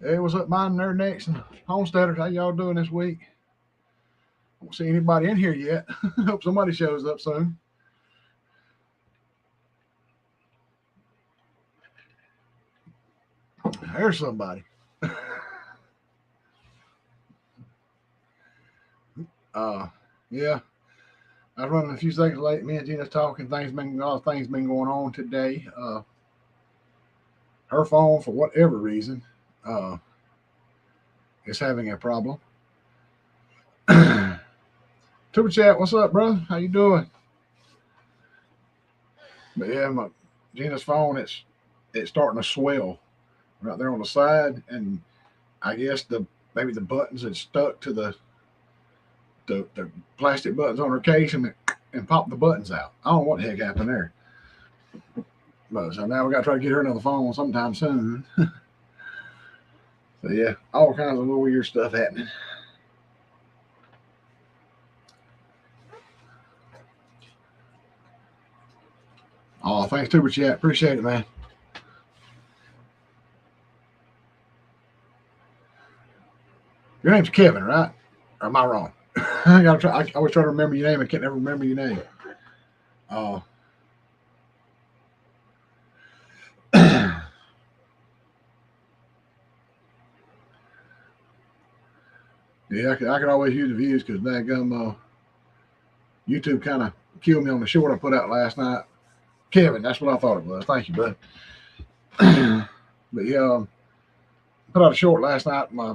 Hey, what's up, mine there next? And homesteaders, how y'all doing this week? Don't see anybody in here yet. Hope somebody shows up soon. There's somebody. Uh, yeah, I was running a few seconds late. Me and Gina's talking. A lot of things been going on today. Her phone, for whatever reason, uh, is having a problem. Tuber chat, what's up, bro? How you doing? But yeah, my Gina's phone, it's starting to swell right there on the side, and I guess the maybe the buttons had stuck to the plastic buttons on her case and popped the buttons out. I don't know what the heck happened there. But so now we got to try to get her another phone sometime soon. So yeah, all kinds of little weird stuff happening. Oh, thanks, Tuber Chat. Appreciate it, man. Your name's Kevin, right? Or am I wrong? I gotta try. I always try to remember your name. I can't never remember your name. Oh. Yeah, I could always use the views because YouTube kind of killed me on the short I put out last night. Kevin, that's what I thought it was. Thank you, bud. But yeah, put out a short last night. My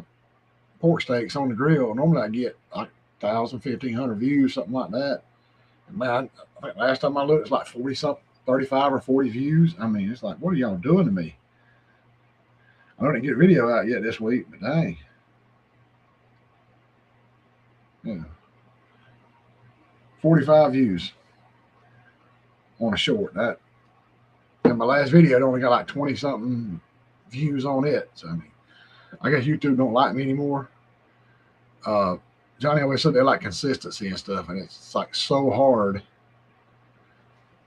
pork steaks on the grill. Normally I get like 1,000, 1,500 views, something like that. And man, I think last time I looked, it's like 40 something, 35 or 40 views. I mean, it's like, what are y'all doing to me? I don't get a video out yet this week, but dang. Yeah. 45 views on a short. That and my last video it only got like 20 something views on it. So I mean, I guess YouTube don't like me anymore. Uh, Johnny always said they like consistency and stuff, and it's like so hard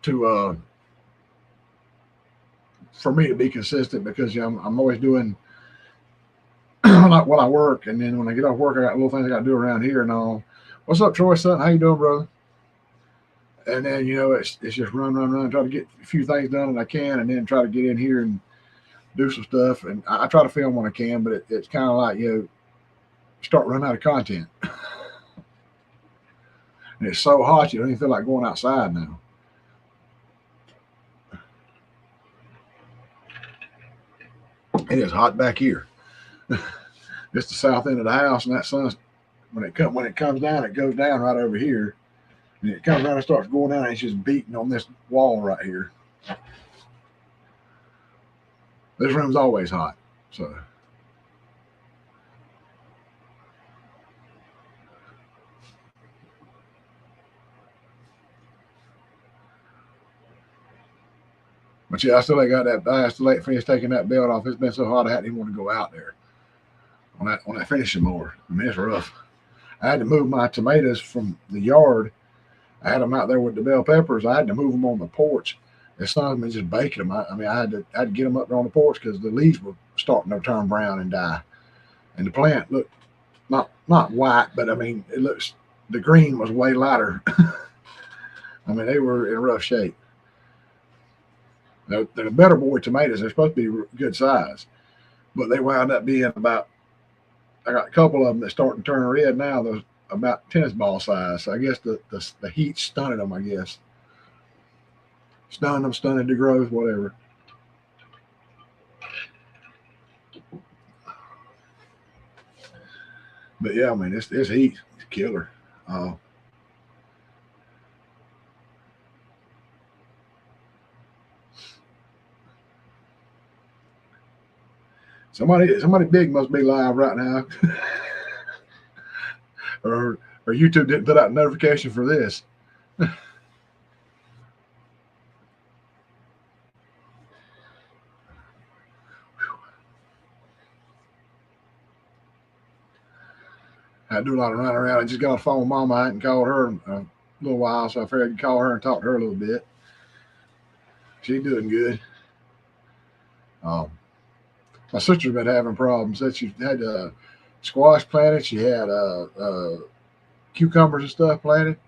to for me to be consistent because I'm always doing like when I work, and then when I get off work, I got little things I got to do around here and all. What's up, Troy? Son, how you doing, brother? And then it's just run, try to get a few things done that I can, and then try to get in here and do some stuff. And I try to film when I can, but it's kind of like start running out of content, and it's so hot you don't even feel like going outside now. It is hot back here. It's the south end of the house, and that sun's when it comes down, it goes down right over here, and it comes down and starts going down, and it's just beating on this wall right here. This room's always hot, so. But yeah, I still ain't got that. I still ain't finished taking that belt off. It's been so hot, I hadn't even want to go out there on that finishing mower. I mean, it's rough. I had to move my tomatoes from the yard. I had them out there with the bell peppers. I had to move them on the porch. It's not me just baking them. I mean, I had to get them up there on the porch because the leaves were starting to turn brown and die, and the plant looked not white, but I mean, it looks the green was way lighter. I mean, they were in rough shape. They're better boy tomatoes. They're supposed to be good size, but they wound up being about. I got a couple of them that starting to turn red now. Those about tennis ball size. So I guess the heat stunted them. I guess stunned them, stunted the growth, whatever. But yeah, I mean, it's heat. It's killer. Uh, somebody big must be live right now, or YouTube didn't put out a notification for this. I do a lot of running around. I just got a phone with Mama. I hadn't called her in a little while, so I figured I'd call her and talk to her a little bit. She's doing good. Um, My sister's been having problems. Said she had squash planted. She had cucumbers and stuff planted.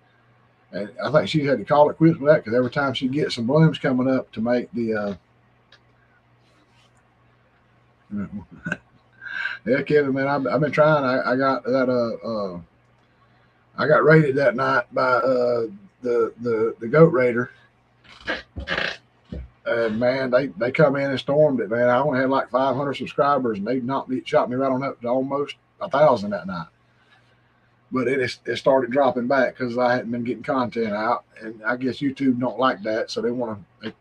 And I think she had to call it quits with that because every time she gets some blooms coming up to make the yeah, Kevin, man, I've been trying. I got that I got raided that night by the goat raider, and man, they come in and stormed it. Man, I only had like 500 subscribers, and they knocked me, shot me right on up to almost 1,000 that night. But it started dropping back because I hadn't been getting content out, and I guess YouTube don't like that, so they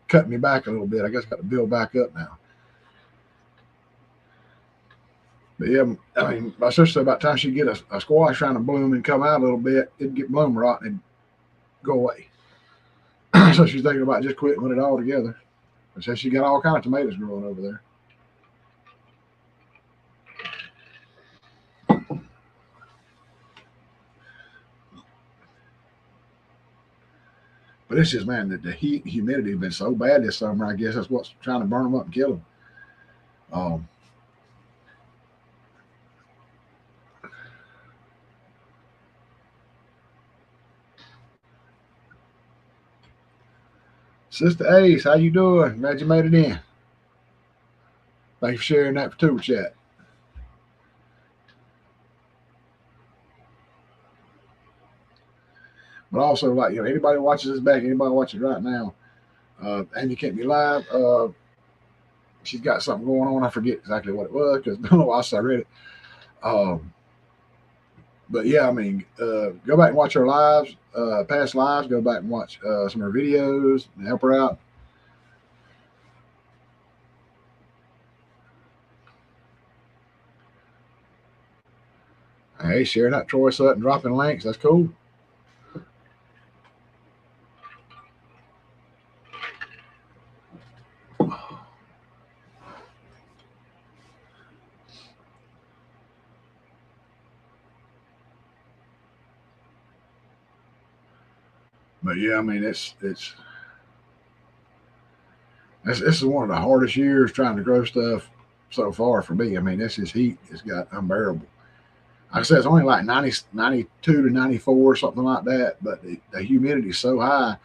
cut me back a little bit. I guess I got to build back up now. But yeah, I mean, my sister said about the time she'd get a squash trying to bloom and come out a little bit, it'd get bloom rot and it'd go away. So she's thinking about just quitting with it all together. But says she got all kind of tomatoes growing over there. But it's just, man, the heat and humidity have been so bad this summer. I guess that's what's trying to burn them up and kill them. Sister Ace, how you doing? Glad you made it in. Thanks for sharing that for Tuber Chat. But also, like, anybody watches this back, anybody watching right now, and you can't be live. She's got something going on. I forget exactly what it was because I don't know why I read it. But yeah, I mean, go back and watch her lives, past lives. Go back and watch some of her videos and help her out. Hey, sharing that Troy Sutton, dropping links. That's cool. But yeah, I mean, this is one of the hardest years trying to grow stuff so far for me. I mean, this heat has got unbearable. Like I said, it's only like 92 to 94, something like that. But the humidity is so high.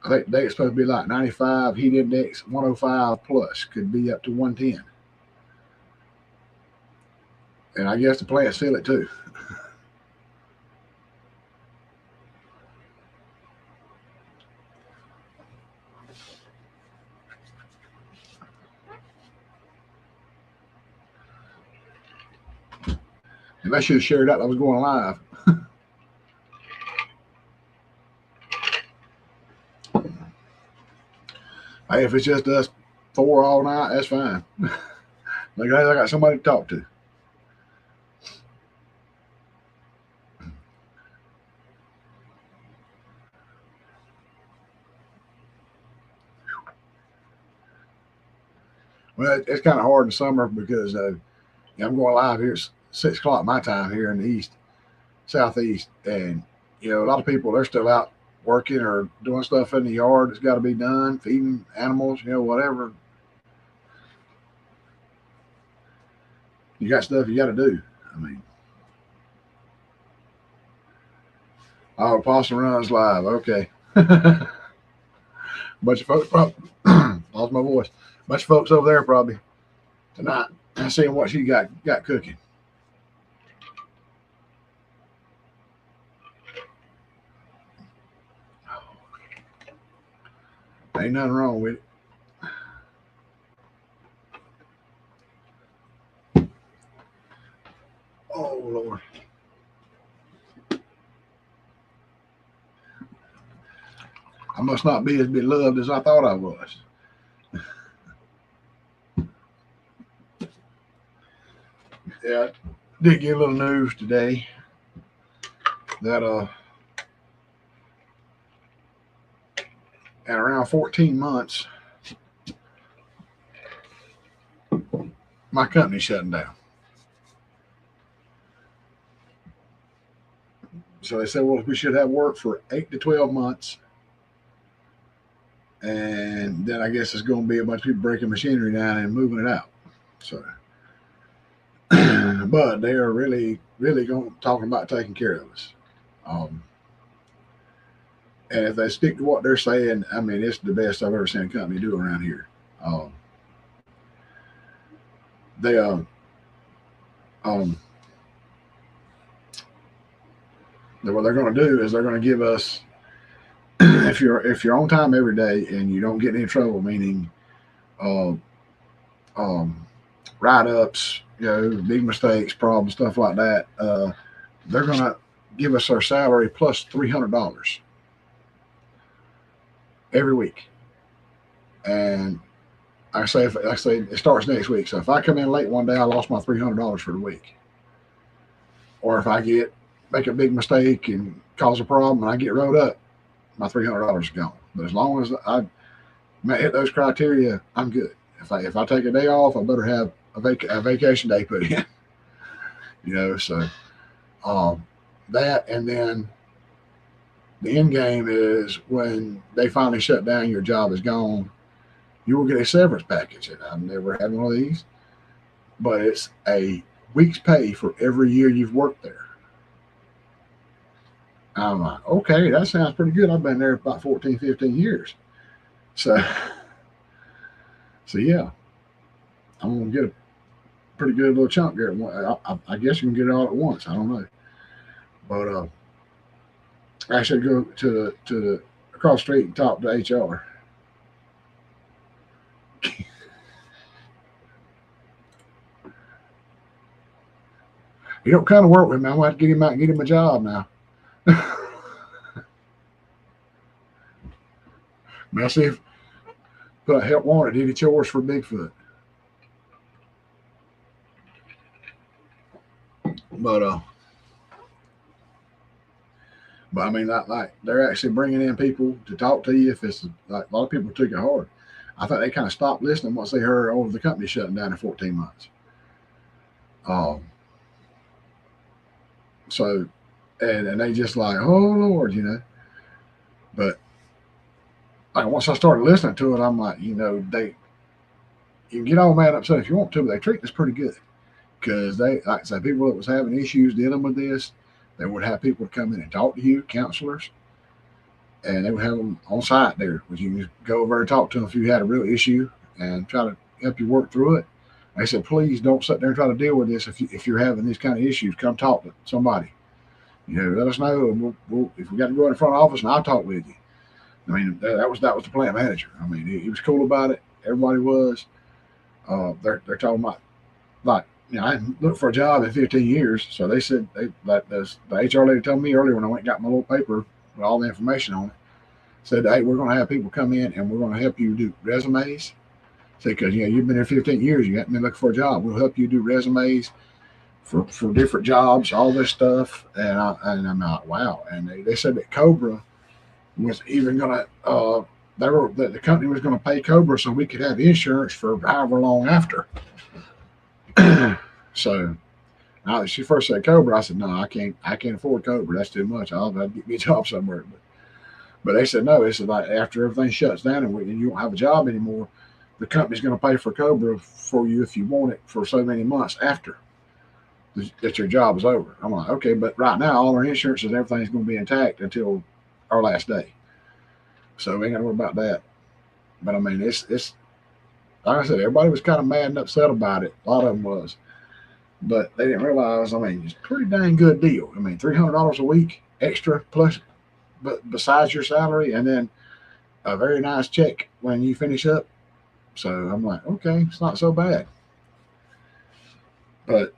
I think today it's supposed to be like 95, heat index 105 plus, could be up to 110. And I guess the plants feel it too. And I should have shared that I was going live. Hey, if it's just us four all night, that's fine. Like I got somebody to talk to. Well, it's kind of hard in summer because I'm going live here. It's 6 o'clock my time here in the east, southeast, and a lot of people, they're still out working or doing stuff in the yard that's got to be done, feeding animals, whatever. You got stuff you got to do. I mean, oh, Possum runs live. Okay. Bunch of folks probably lost my voice. Bunch of folks over there probably tonight seeing what she got cooking. Ain't nothing wrong with it. Oh Lord. I must not be as beloved as I thought I was. Yeah, I did get a little news today that at around 14 months, my company's shutting down. So they said, well, we should have work for 8 to 12 months. And then I guess it's going to be a bunch of people breaking machinery down and moving it out. So, but they are really, really talking about taking care of us. Um, and if they stick to what they're saying, I mean, it's the best I've ever seen a company do around here. Um, they um, what they're going to do is they're going to give us if you're on time every day and you don't get in any trouble, meaning uh, um, write ups, big mistakes, problems, stuff like that. They're going to give us our salary plus $300 every week. And I say it starts next week. So if I come in late one day, I lost my $300 for the week. Or if I make a big mistake and cause a problem and I get wrote up, my $300 is gone. But as long as I hit those criteria, I'm good. If I take a day off, I better have a vacation day put in. So that, and then the end game is when they finally shut down, your job is gone. You will get a severance package, and I've never had one of these, but it's a week's pay for every year you've worked there. I'm like, okay, that sounds pretty good. I've been there about 14, 15 years. So yeah, I'm going to get a pretty good little chunk there. I guess you can get it all at once. I don't know. But I should go to the across the street and talk to HR. He don't kind of work with me. I'm going to have to get him out and get him a job now. Now see if put a help wanted, did chores for Bigfoot. But I mean, like they're actually bringing in people to talk to you. If it's like a lot of people took it hard, I think they kind of stopped listening once they heard the company shutting down in 14 months. So, and they just like, oh Lord, But like once I started listening to it, I'm like, you can get all mad upset if you want to, but they treat us pretty good because they, like I said, people that was having issues dealing with this, they would have people come in and talk to you, counselors, and they would have them on site there, which you can go over and talk to them if you had a real issue and try to help you work through it. They said, please don't sit there and try to deal with this. If you're having these kind of issues, come talk to somebody. Let us know, and we'll if we got to go in the front office, and I'll talk with you. I mean, that was the plant manager. I mean, he was cool about it. Everybody was. They're talking about like I hadn't looked for a job in 15 years, so they said the HR lady told me earlier when I went and got my little paper with all the information on it. Said, hey, we're going to have people come in and we're going to help you do resumes. Said, because you've been there 15 years, you haven't been looking for a job. We'll help you do resumes for different jobs, all this stuff. And I'm like, wow. And they said that Cobra was even going to the company was going to pay Cobra so we could have insurance for however long after. So she first said Cobra. I said, no, I can't afford Cobra. That's too much. I'll have to get me a job somewhere. But they said no. They said like after everything shuts down and you don't have a job anymore, the company's going to pay for Cobra for you if you want it for so many months after that your job is over. I'm like, okay, but right now all our insurance and everything's going to be intact until our last day. So we ain't got to worry about that. But I mean, it's like I said, everybody was kind of mad and upset about it. A lot of them was. But they didn't realize, I mean, it's a pretty dang good deal. I mean, $300 a week extra plus, but besides your salary, and then a very nice check when you finish up. So I'm like, okay, it's not so bad. But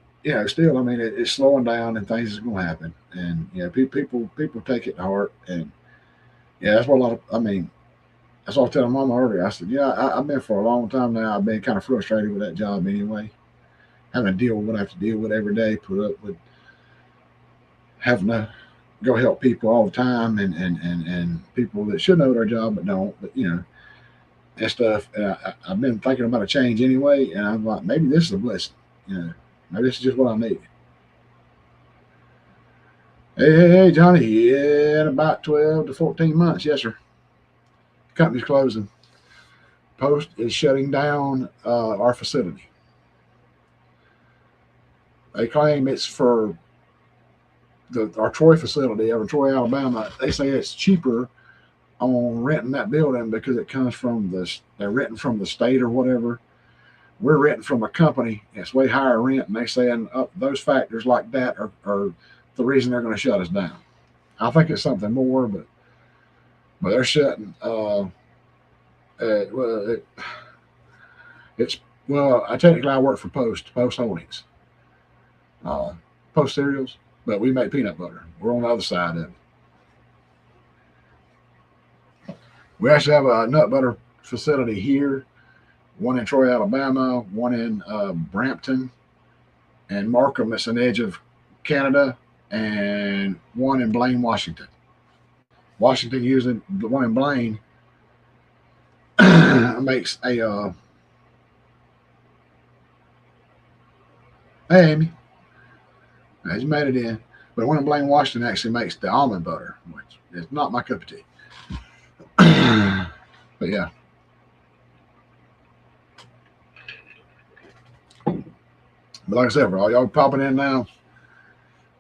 still, I mean, it's slowing down and things is going to happen, and people take it to heart, and that's what a lot of. I mean, that's what I was telling Mama earlier. I said, I've been for a long time now. I've been kind of frustrated with that job anyway, having to deal with what I have to deal with every day, put up with having to go help people all the time, and people that should know their job but don't, but and stuff. And I've been thinking about a change anyway, and I'm like, maybe this is a blessing. Maybe this is just what I need. Hey, Johnny. Yeah, in about 12 to 14 months, yes, sir. Company's closing. Post is shutting down our facility. They claim it's for our Troy facility over in Troy, Alabama. They say it's cheaper on renting that building because it comes from they're renting from the state or whatever. We're renting from a company. It's way higher rent, and they saying those factors like that are the reason they're going to shut us down. I think it's something more, but they're shutting. Well, it's well. I work for Post Holdings, uh, Post Cereals, but we make peanut butter. We're on the other side of it. We actually have a nut butter facility here, one in Troy, Alabama, one in Brampton and Markham. That's an edge of Canada, and one in Blaine, Washington. Washington using the one in Blaine makes a hey Amy, as you made it in. But one in Blaine, Washington actually makes the almond butter, which is not my cup of tea. But yeah. But like I said, for all y'all popping in now,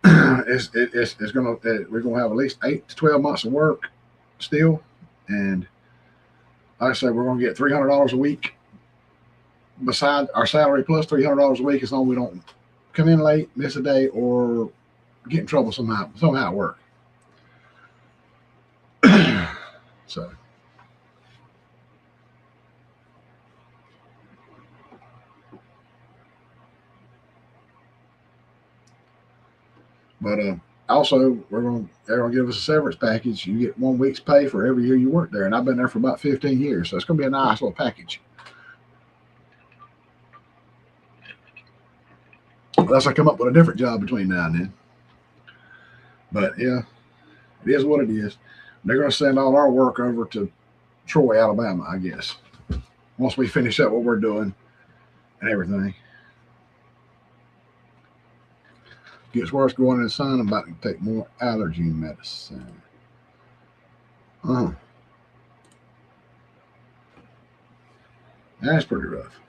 it's gonna we're gonna have at least 8 to 12 months of work still, and like I said, we're gonna get $300 a week beside our salary plus $300 a week as long as we don't come in late, miss a day, or get in trouble somehow at work. So. But also, they're gonna give us a severance package. You get 1 week's pay for every year you work there, and I've been there for about 15 years, so it's gonna be a nice little package. Unless I come up with a different job between now and then. But yeah, it is what it is. They're gonna send all our work over to Troy, Alabama, I guess. Once we finish up what we're doing and everything. Gets worse going in the sun. I'm about to take more allergy medicine. That's pretty rough.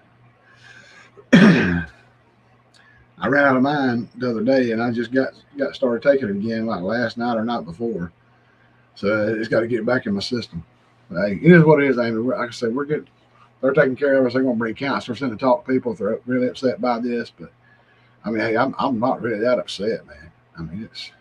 I ran out of mine the other day, and I just got started taking it again like last night or night before. So it's got to get back in my system. But, hey, it is what it is, Amy. Like I said, we're good. They're taking care of us. They're going to bring counselors in to talk to people if they're really upset by this. But I mean, hey, I'm not really that upset, man. I mean, it's.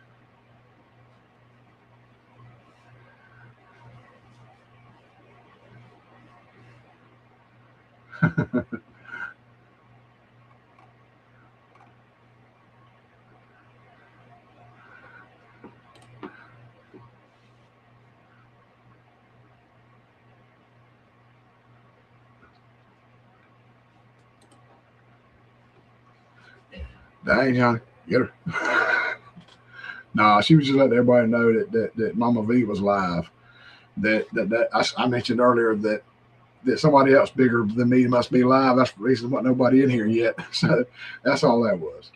Dang, Johnny, get her. Nah, she was just letting everybody know that Mama V was live. I mentioned earlier that somebody else bigger than me must be live. That's the reason why nobody in here yet. So that's all that was.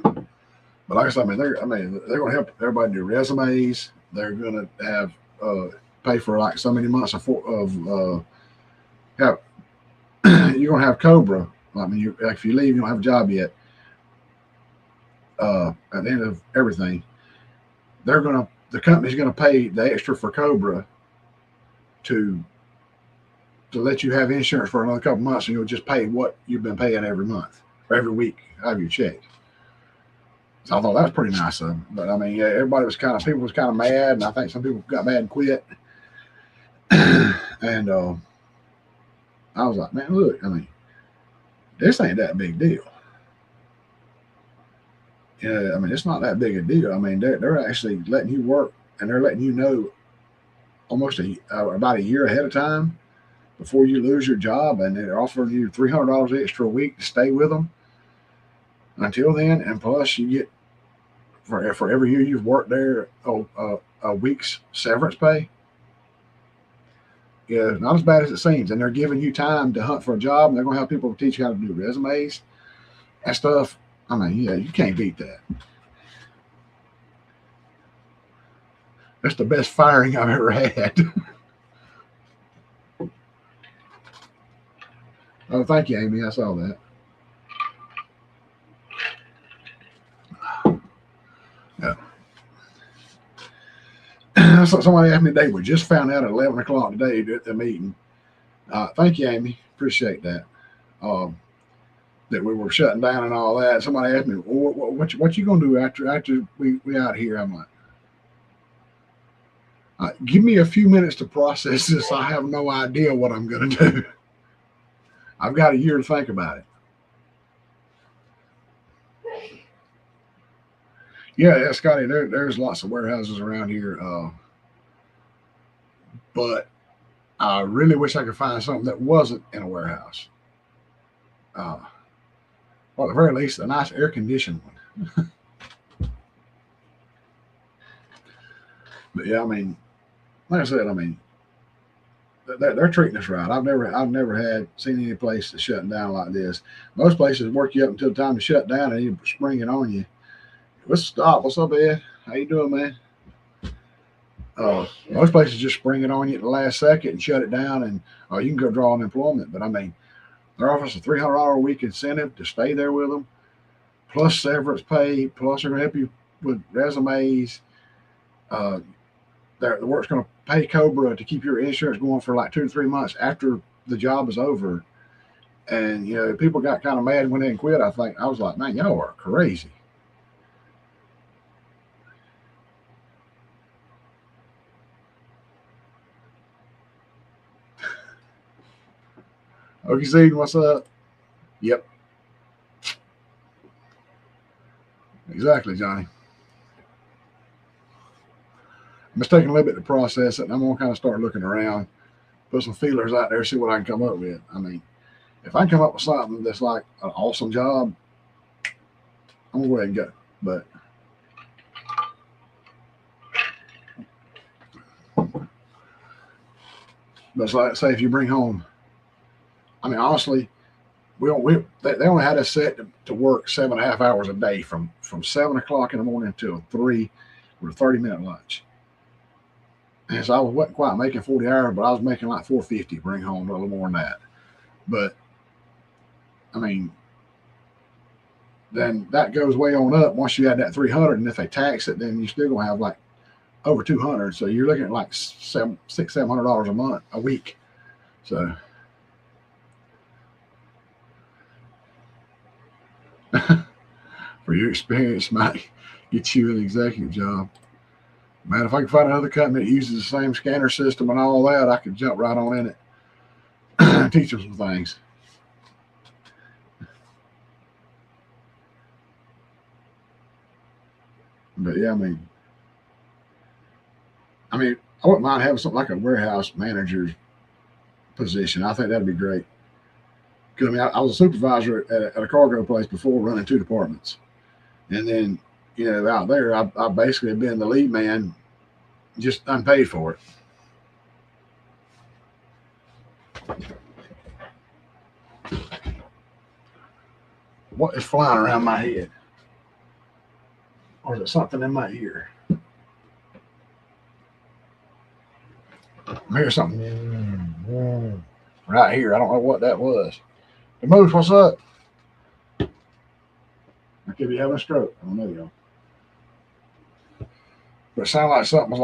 But like I said, they're going to help everybody do resumes. They're going to have pay for like so many months of have you're going to have Cobra. I mean, if you leave, you don't have a job yet. At the end of everything, the company's going to pay the extra for Cobra to let you have insurance for another couple months, and you'll just pay what you've been paying every month or every week out of your check. So I thought that was pretty nice of them. But I mean, yeah, people was kind of mad, and I think some people got mad and quit. And I was like, man, look, I mean, this ain't that big deal. Yeah, I mean, it's not that big a deal. I mean, they're actually letting you work, and they're letting you know almost about a year ahead of time before you lose your job, and they're offering you $300 extra a week to stay with them until then, and plus you get for every year you've worked there a week's severance pay. Yeah, not as bad as it seems, and they're giving you time to hunt for a job, and they're going to have people teach you how to do resumes and stuff. I mean, yeah, you can't beat that. That's the best firing I've ever had. Oh, thank you, Amy. I saw that. Somebody asked me today, we just found out at 11 o'clock today at the meeting. Thank you, Amy. Appreciate that. That we were shutting down and all that. Somebody asked me, well, what you going to do after we out here? I'm like, give me a few minutes to process this. I have no idea what I'm going to do. I've got a year to think about it. Yeah, Scotty, there's lots of warehouses around here. But I really wish I could find something that wasn't in a warehouse. Well, at the very least, a nice air conditioned one. But yeah, I mean, like I said, I mean, they're treating us right. I've never seen any place that's shutting down like this. Most places work you up until the time to shut down and you spring it on you. Let's stop. What's up, Ed? How you doing, man? Most places just spring it on you at the last second and shut it down, and you can go draw unemployment. But I mean, they're offering us a $300 a week incentive to stay there with them, plus severance pay, plus they're going to help you with resumes. The work's going to pay Cobra to keep your insurance going for like 2 to 3 months after the job is over. And people got kind of mad when they quit. I was like, man, y'all are crazy. Okay, Zeke, what's up? Yep. Exactly, Johnny. I'm just taking a little bit to process it, and I'm going to kind of start looking around, put some feelers out there, see what I can come up with. I mean, if I can come up with something that's like an awesome job, I'm going to go ahead and go. But it's like, say, if you bring home, I mean, honestly, they only had us set to work 7.5 hours a day from 7 o'clock in the morning until 3 with a 30-minute lunch. And so I wasn't quite making 40 hours, but I was making like 450, bring home a little more than that. But I mean, then that goes way on up once you add that 300, and if they tax it, then you're still gonna have like over 200. So you're looking at like $700 a week. So for your experience, might get you an executive job. Man, if I can find another company that uses the same scanner system and all that, I could jump right on in it and teach them some things. But yeah, I mean, I wouldn't mind having something like a warehouse manager's position. I think that'd be great. Because I was a supervisor at a cargo place before, running 2 departments, and then out there, I basically have been the lead man, just unpaid for it. What is flying around my head? Or is it something in my ear? I hear something right here. I don't know what that was. The Moose, what's up? I could be having a stroke. I don't know, y'all. But it sounded like something was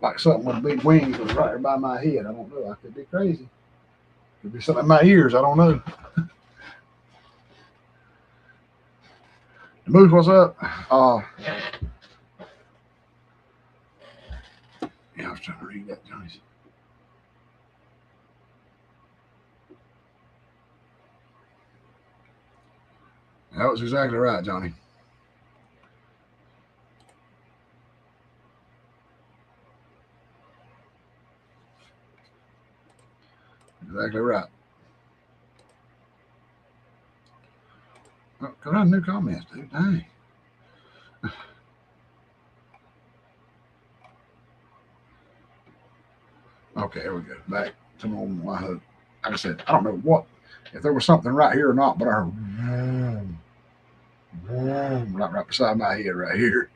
like something with big wings was right there by my head. I don't know. I could be crazy. Could be something in my ears. I don't know. The Moose, what's up? Yeah, I was trying to read that, Johnny. That was exactly right, Johnny. Exactly right. Oh, got new comments, dude. Dang. Okay, here we go. Back to my hook. Like I said, I don't know if there was something right here or not, but I heard right beside my head right here.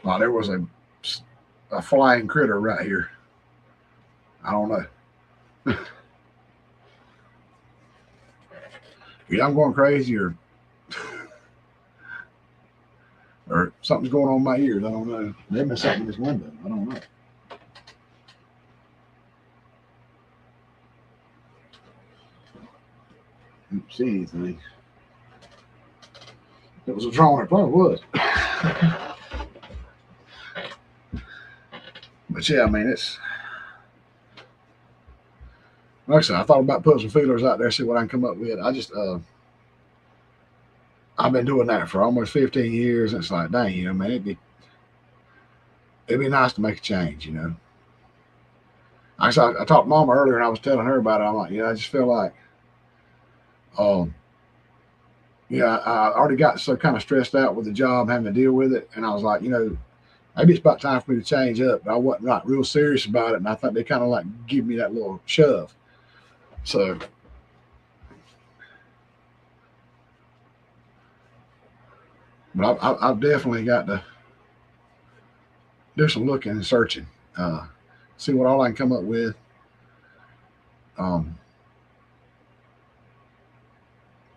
Well, there was a flying critter right here. I don't know. Either I'm going crazy or or something's going on in my ears. I don't know. Maybe there's something in this window. I don't know. I don't see anything. If it was a drone, it probably was. But yeah, I mean, it's like I said, I thought about putting some feelers out there, see what I can come up with. I just, I've been doing that for almost 15 years. And it's like, dang, you know, man, it'd be nice to make a change, you know. I talked to Mama earlier, and I was telling her about it. I'm like, I just feel like, um, I already got so kind of stressed out with the job, having to deal with it, and I was like, maybe it's about time for me to change up. But I wasn't like real serious about it, and I think they kind of like give me that little shove. So, but I've definitely got to do some looking and searching, see what all I can come up with. Um,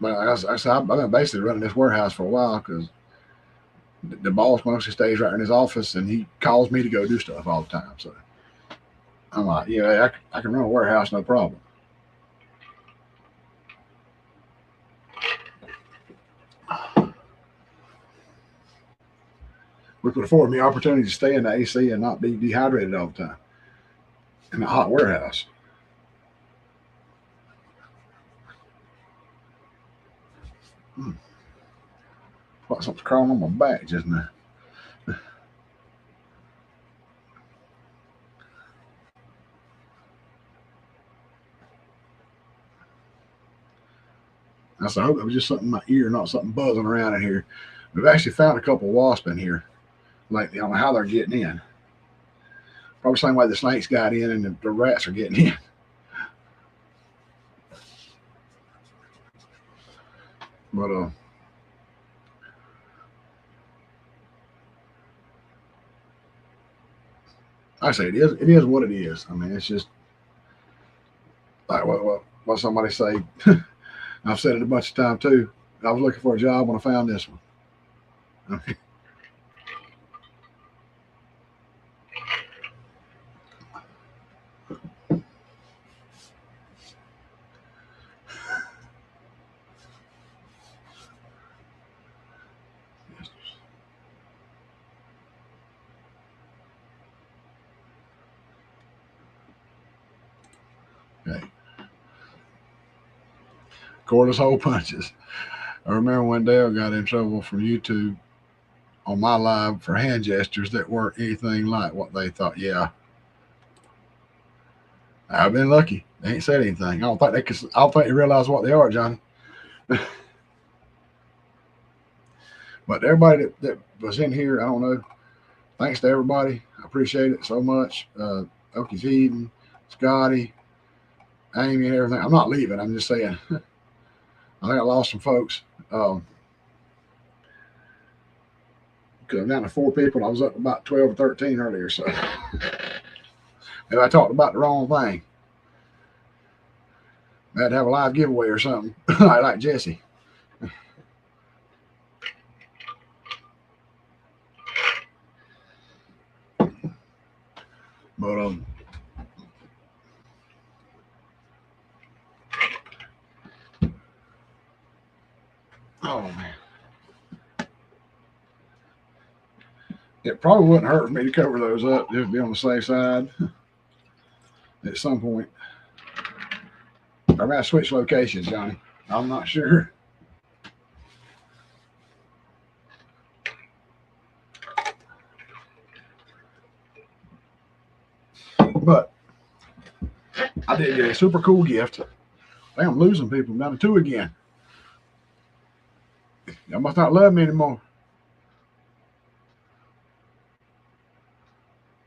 but I said, I've been basically running this warehouse for a while because the boss mostly stays right in his office, and he calls me to go do stuff all the time. So I'm like, I can run a warehouse, no problem. Which would afford me opportunity to stay in the AC and not be dehydrated all the time in a hot warehouse. Hmm. Like something's crawling on my back just now. I said, I hope it was just something in my ear, not something buzzing around in here. We've actually found a couple of wasps in here lately. I don't know how they're getting in. Probably the same way the snakes got in and the rats are getting in. But I say it is what it is. I mean, it's just like what somebody say. I've said it a bunch of times too. I was looking for a job when I found this one. Okay. Cordless hole punches. I remember when Dale got in trouble from YouTube on my live for hand gestures that weren't anything like what they thought. Yeah, I've been lucky. They ain't said anything. I don't think they could. I don't think they realize what they are, Johnny. But everybody that was in here, I don't know. Thanks to everybody. I appreciate it so much. Okies Eden, Scotty, Amy, and everything. I'm not leaving. I'm just saying. I think I lost some folks. Because I'm down to 4 people. I was up to about 12 or 13 earlier. So maybe I talked about the wrong thing. I had to have a live giveaway or something. like Jesse. But oh man, it probably wouldn't hurt for me to cover those up, just be on the safe side at some point. I'm gonna switch locations, Johnny. I'm not sure. But I did get a super cool gift. I think I'm losing people. I'm down to 2 again. Y'all must not love me anymore.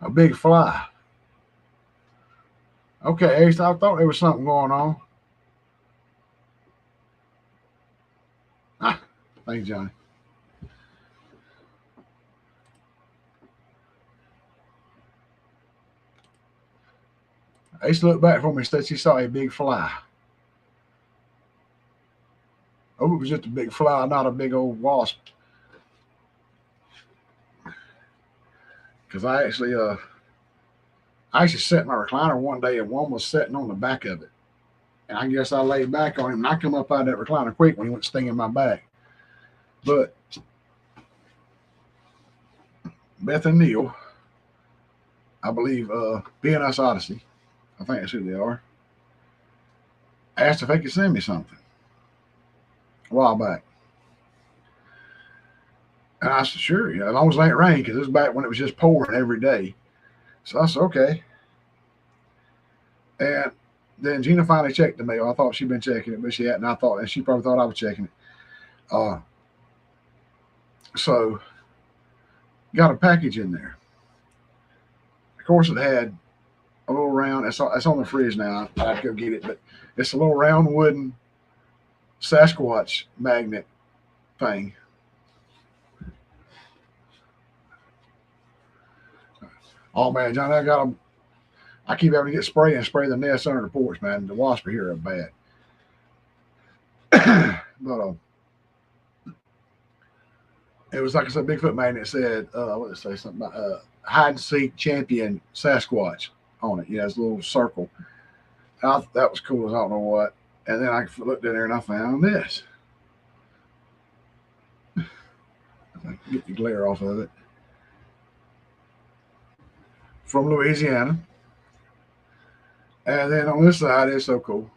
A big fly. Okay, Ace, I thought there was something going on. Ah, thanks, Johnny. Ace looked back for me and said she saw a big fly. Oh, it was just a big fly, not a big old wasp. because I actually sat in my recliner one day and one was sitting on the back of it. And I guess I laid back on him and I come up out of that recliner quick when he went stinging my back. But Beth and Neil, I believe, BNS Odyssey, I think that's who they are, asked if they could send me something a while back. And I said, sure, as long as it ain't rain, because it was back when it was just pouring every day. So I said, okay. And then Gina finally checked the mail. I thought she'd been checking it, but she hadn't. And she probably thought I was checking it. So got a package in there. Of course, it had a little round. It's on the fridge now. I'd go get it, but it's a little round wooden Sasquatch magnet thing. Oh man, John, I keep having to get spray the nest under the porch, man. The wasps are here are bad. But it was like I said, Bigfoot magnet said, what did it say? Something about hide and seek champion Sasquatch on it. It's a little circle. That was cool as I don't know what. And then I looked in there and I found this. Get the glare off of it. From Louisiana. And then on this side, it's so cool.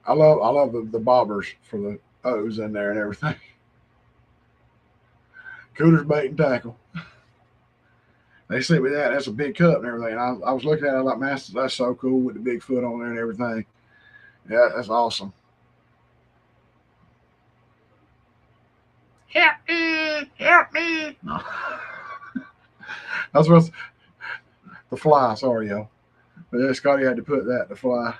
I love the bobbers for the O's in there and everything. Cooter's bait and tackle. They sent me that. That's a big cup and everything. And I was looking at it like, man, that's so cool with the big foot on there and everything. Yeah, that's awesome. Help me! Help me! No. That's what's the fly. Sorry, y'all. But yeah, Scotty had to put that, the fly.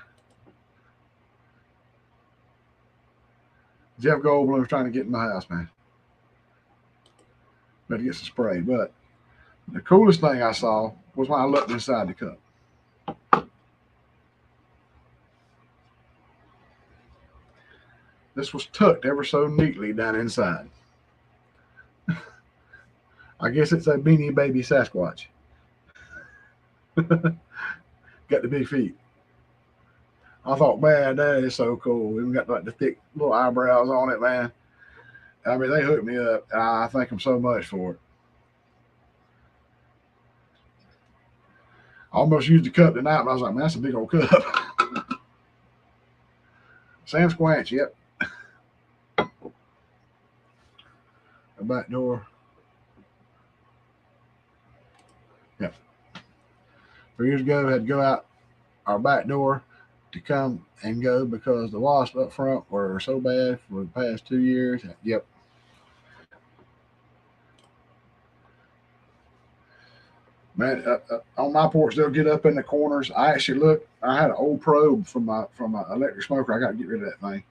Jeff Goldblum was trying to get in my house, man. Better get some spray. But the coolest thing I saw was when I looked inside the cup. This was tucked ever so neatly down inside. I guess it's a Beanie Baby Sasquatch. Got the big feet. I thought, man, that is so cool. Even got like the thick little eyebrows on it, man. I mean, they hooked me up. I thank them so much for it. I almost used the cup tonight, but I was like, man, that's a big old cup. Sam Squanch, yep. The back door. Yep. 3 years ago, I had to go out our back door to come and go because the wasps up front were so bad for the past 2 years. Yep. Man, on my porch, they'll get up in the corners. I actually looked. I had an old probe from my electric smoker. I got to get rid of that thing.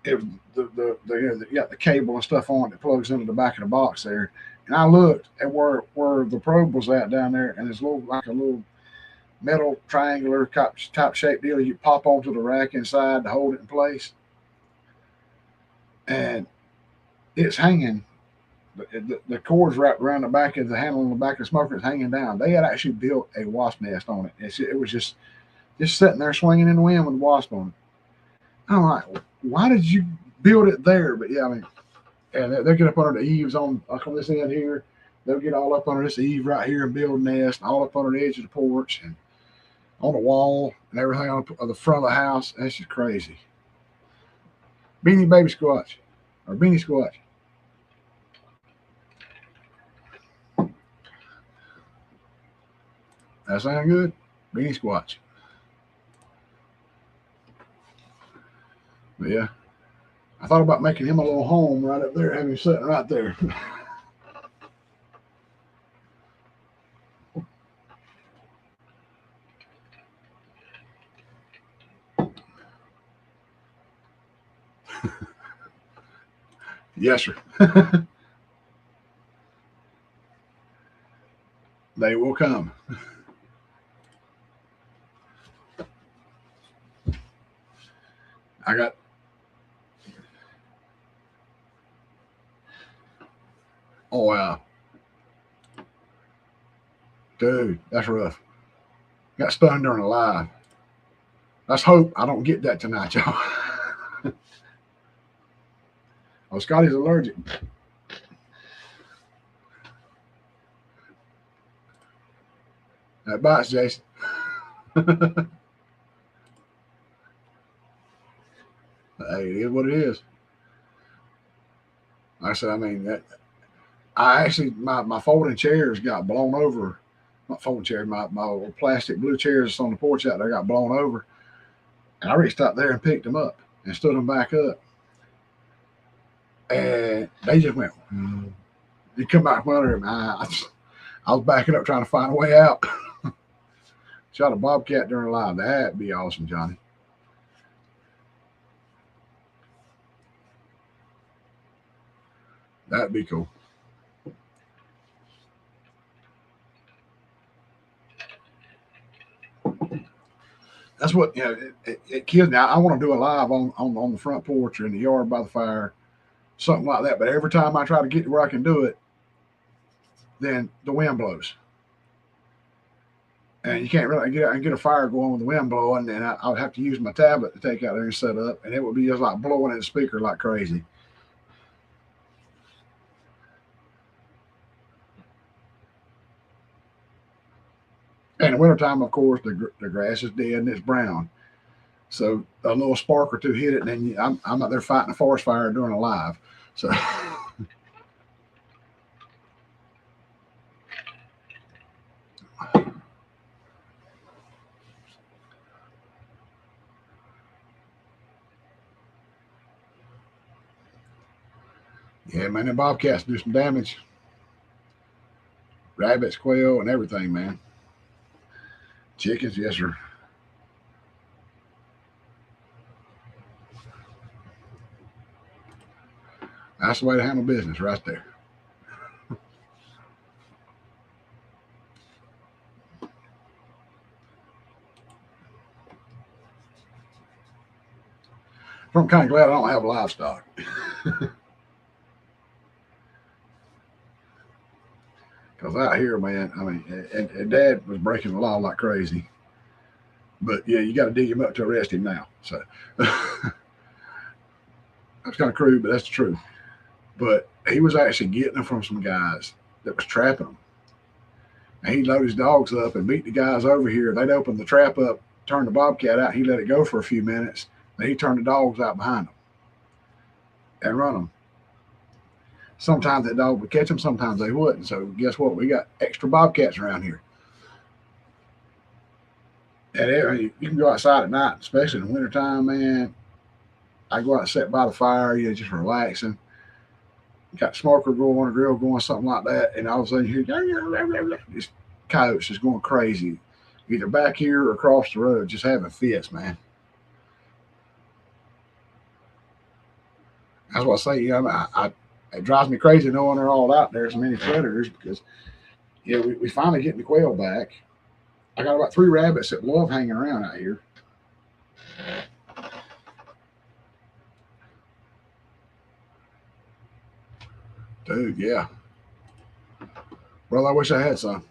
It was you got the cable and stuff on it that plugs into the back of the box there. And I looked at where the probe was at down there, and it's like a little metal triangular type shaped deal you pop onto the rack inside to hold it in place. And it's hanging. The cord's wrapped around the back of the handle on the back of the smoker. It's hanging down. They had actually built a wasp nest on it. It was just sitting there swinging in the wind with the wasp on it. I'm like, why did you build it there? But yeah, I mean, and they'll get up under the eaves on this end here. They'll get all up under this eave right here and build a nest, and all up under the edge of the porch and on the wall and everything on the front of the house. That's just crazy. Beanie Baby Squatch or Beanie Squatch. That sound good? Beanie Squatch. But yeah, I thought about making him a little home right up there, having him sitting right there. Yes, sir. They will come. I got. Oh wow. Dude, that's rough. Got stunned during a live. Let's hope I don't get that tonight, y'all. Oh, Scotty's allergic. That bites, Jason. Hey, it is what it is. Like I said, I mean, I actually, my folding chairs got blown over. Not folding chairs, my old plastic blue chairs on the porch out there got blown over. And I reached out there and picked them up and stood them back up. And they just went, you come back from under them. I was backing up trying to find a way out. Shot a bobcat during live. That'd be awesome, Johnny. That'd be cool. That's what, you know, it kills me. I want to do a live on the front porch or in the yard by the fire, something like that. But every time I try to get to where I can do it, then the wind blows. And you can't really get out and get a fire going with the wind blowing. And I would have to use my tablet to take out there and set up. And it would be just like blowing in the speaker like crazy. And in the wintertime, of course, the grass is dead and it's brown. So a little spark or two hit it, and then I'm out there fighting a forest fire during a live. So yeah, man, the bobcats do some damage. Rabbits, quail, and everything, man. Chickens, yes, sir. That's the way to handle business right there. I'm kind of glad I don't have livestock. Because out here, man, I mean, and Dad was breaking the law like crazy. But yeah, you got to dig him up to arrest him now. So that's kind of crude, but that's the truth. But he was actually getting them from some guys that was trapping them. And he'd load his dogs up and beat the guys over here. They'd open the trap up, turn the bobcat out. He let it go for a few minutes. Then he turned the dogs out behind them and run them. Sometimes that dog would catch them, sometimes they wouldn't. So guess what? We got extra bobcats around here. And you can go outside at night, especially in the wintertime, man. I go out and sit by the fire, just relaxing. Got smoker going, a grill going, something like that, and all of a sudden you hear this coyotes just going crazy, either back here or across the road, just having fits, man. That's what I say. It drives me crazy knowing they're all out there, so many predators, because we finally getting the quail back. I got about 3 rabbits that love hanging around out here. Dude, yeah. Brother, I wish I had some.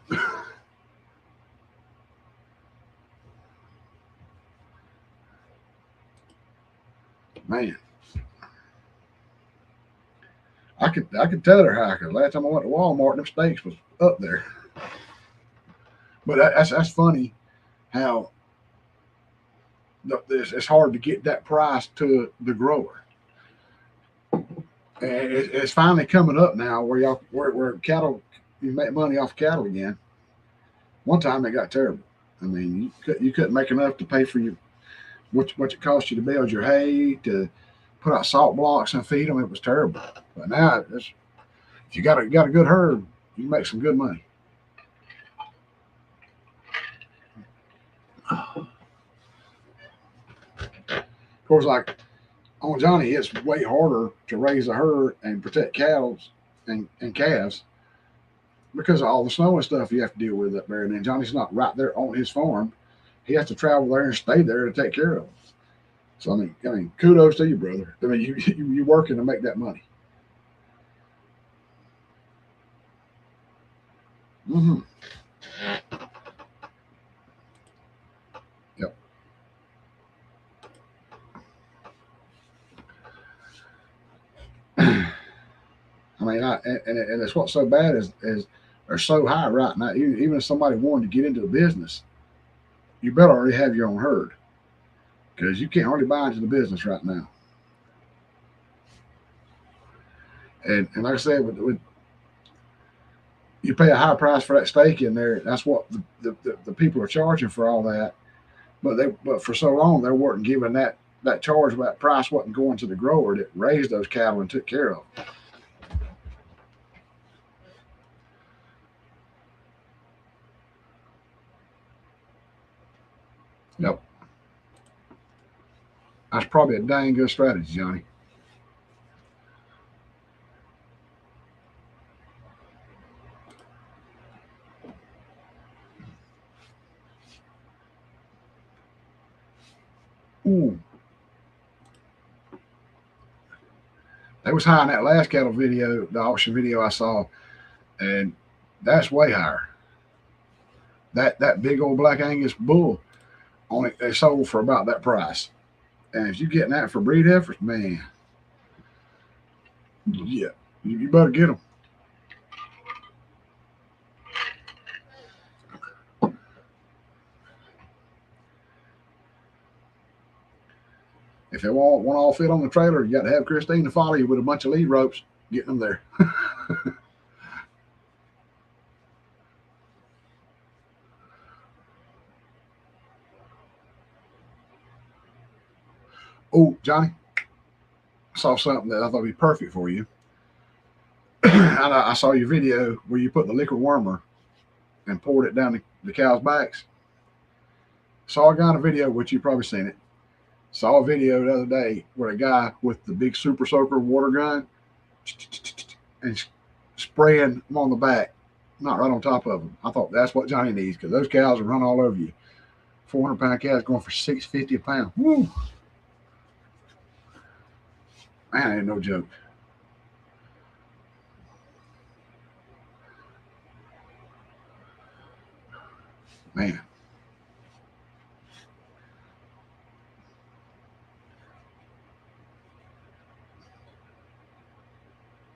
Man. I could tell her how, because last time I went to Walmart, them steaks was up there. But that's funny how it's hard to get that price to the grower. And it's finally coming up now where cattle, you make money off cattle again. One time it got terrible. I mean, you couldn't make enough to pay for what it cost you to build your hay, to put out salt blocks and feed them. It was terrible. But now, if you got a good herd, you can make some good money. Of course, like on Johnny, it's way harder to raise a herd and protect cattle and calves because of all the snow and stuff you have to deal with up there. And then Johnny's not right there on his farm. He has to travel there and stay there to take care of them. So I mean, kudos to you, brother. I mean, you working to make that money. Mm-hmm. Yep. I mean, and it's what's so bad is they're so high right now. Even if somebody wanted to get into the business, you better already have your own herd because you can't hardly buy into the business right now. And like I said, with you pay a high price for that steak in there. That's what the people are charging for all that. But for so long they weren't giving that charge. That price wasn't going to the grower that raised those cattle and took care of them. Yep, that's probably a dang good strategy, Johnny. Ooh, they was high in that last cattle video, the auction video I saw, and that's way higher. That big old black Angus bull on it, they sold for about that price. And if you're getting that for breed heifers, man, yeah, you better get them. If they won't all fit on the trailer, you got to have Christine to follow you with a bunch of lead ropes, getting them there. Oh, Johnny, I saw something that I thought would be perfect for you. I saw your video where you put the liquid warmer and poured it down the cow's backs. Saw a guy in a video, which you probably seen it. Saw a video the other day where a guy with the big super soaker water gun and spraying them on the back, not right on top of them. I thought that's what Johnny needs because those cows will run all over you. 400-pound cows going for $6.50 a pound. Woo! Man, ain't no joke. Man,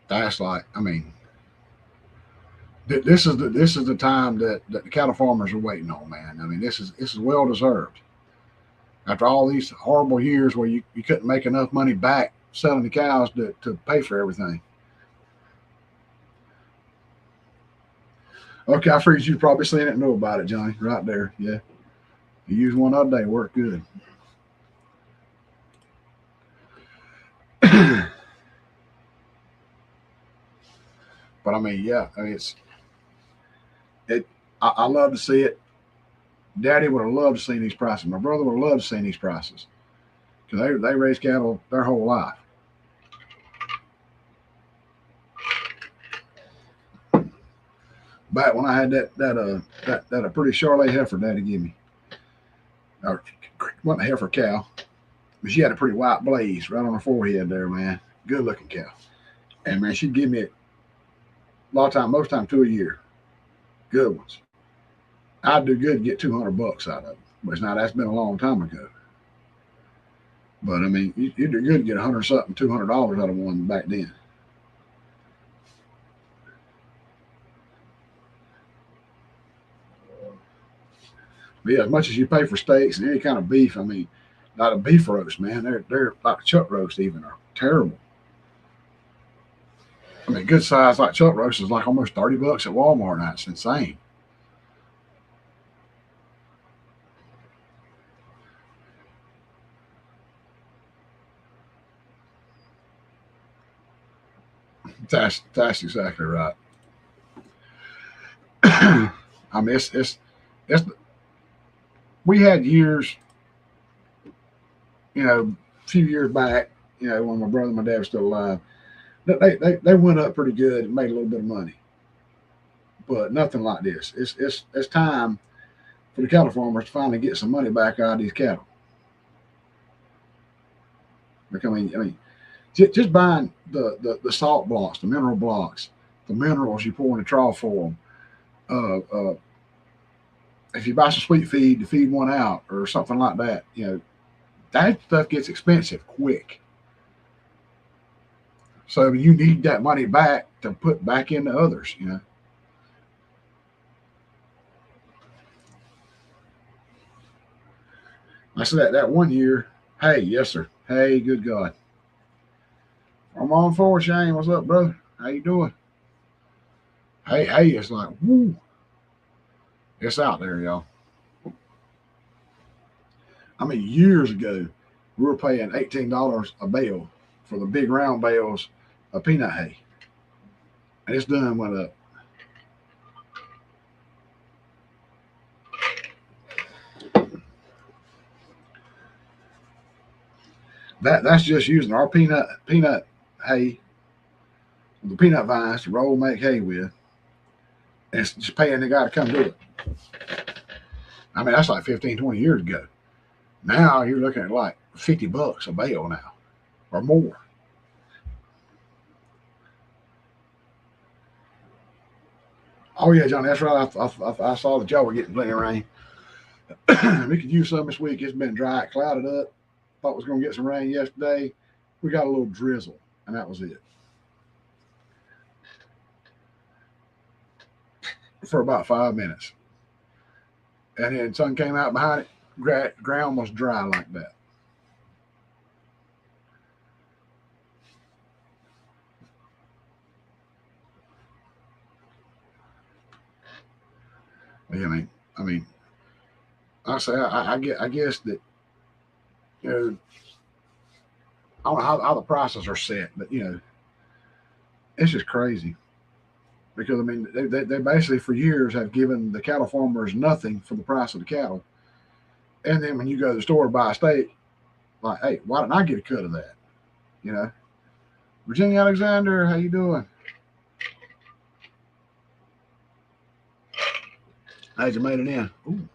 that's like, I mean, this is the time that the cattle farmers are waiting on, man. I mean, this is well deserved. After all these horrible years where you couldn't make enough money back selling the cows to pay for everything. Okay, I figured you've probably seen it and know about it, Johnny. Right there. Yeah. You use one other day, work good. But I mean, yeah, I mean, it. I love to see it. Daddy would have loved to see these prices. My brother would have loved to see these prices because they raise cattle their whole life. Back when I had that a pretty Charolais heifer Daddy gave me, or wasn't a heifer cow, but she had a pretty white blaze right on her forehead there, man. Good looking cow. And man, she'd give me a lot of time, most time, two a year. Good ones. I'd do good to get $200 out of them, but now that's been a long time ago. But I mean, you'd do good to get 100 something, $200 out of one back then. But yeah, as much as you pay for steaks and any kind of beef, I mean, not a beef roast, man. They're like chuck roast even are terrible. I mean, good size like chuck roast is like almost $30 at Walmart. That's insane. That's exactly right. I mean, it's we had years, a few years back, when my brother and my dad were still alive, they went up pretty good and made a little bit of money, but nothing like this. It's time for the cattle farmers to finally get some money back out of these cattle. Like, I mean, just buying the salt blocks, the mineral blocks, the minerals you pour in the trough for them, if you buy some sweet feed to feed one out or something like that, that stuff gets expensive quick. So you need that money back to put back into others. I said that one year, hey, yes, sir. Hey, good God. I'm on for Shane. What's up, brother? How you doing? Hey, it's like, woo. It's out there, y'all. I mean, years ago, we were paying $18 a bale for the big round bales of peanut hay. And it's done went up. That's just using our peanut hay, the peanut vines to roll make hay with. And it's just paying the guy to come do it. I mean, that's like 15, 20 years ago. Now you're looking at like $50 a bale now or more. Oh yeah, Johnny, that's right. I saw that y'all were getting plenty of rain. We could use some this week. It's been dry, clouded up. Thought we was going to get some rain yesterday. We got a little drizzle, and that was it for about 5 minutes. And then sun came out behind it. Ground was dry like that. Yeah, I mean, I say I guess that you know I don't know how the prices are set, but it's just crazy because I mean they basically for years have given the cattle farmers nothing for the price of the cattle, and then when you go to the store to buy a steak, like, hey, why didn't I get a cut of that? You know, Virginia Alexander, how you doing? How'd you made it in? Ooh,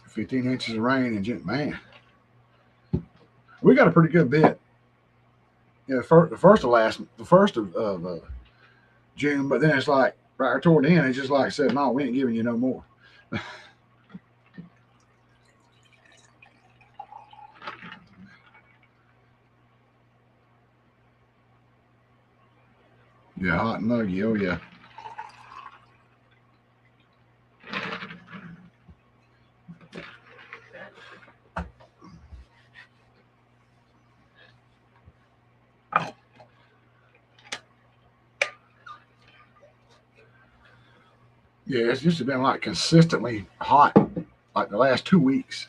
15 inches of rain and man, we got a pretty good bit. The first of June, but then it's like right toward the end, it's just like said, no, we ain't giving you no more. Yeah, hot and muggy. Oh yeah. Yeah, it's just been like consistently hot, like the last 2 weeks.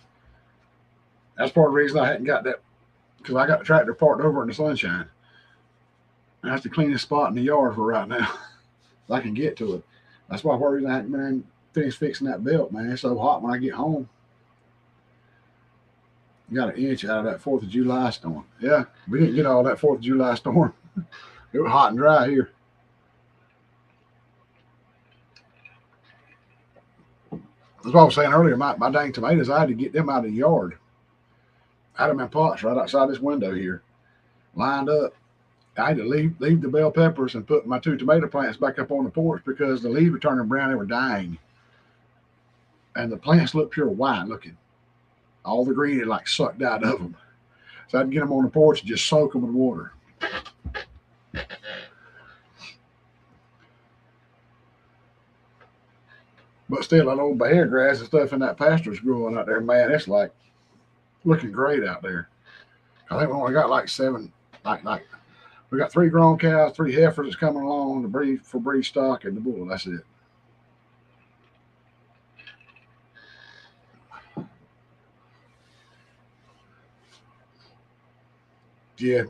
That's part of the reason I hadn't got that because I got the tractor parked over in the sunshine. And that's the cleanest spot in the yard for right now. I can get to it. That's why part of the reason I hadn't been finished fixing that belt, man. It's so hot when I get home. You got an inch out of that 4th of July storm. Yeah, we didn't get all that 4th of July storm. It was hot and dry here. That's what I was saying earlier. My dang tomatoes, I had to get them out of the yard. I had them in pots right outside this window here, lined up. I had to leave the bell peppers and put my 2 tomato plants back up on the porch because the leaves were turning brown. They were dying. And the plants looked pure white looking. All the green had like sucked out of them. So I had to get them on the porch and just soak them in water. But still, that old bear grass and stuff in that pasture's growing out there, man. It's like looking great out there. I think we only got like 7, like we got 3 grown cows, 3 heifers that's coming along to breed for breed stock, and the bull. That's it. Yeah,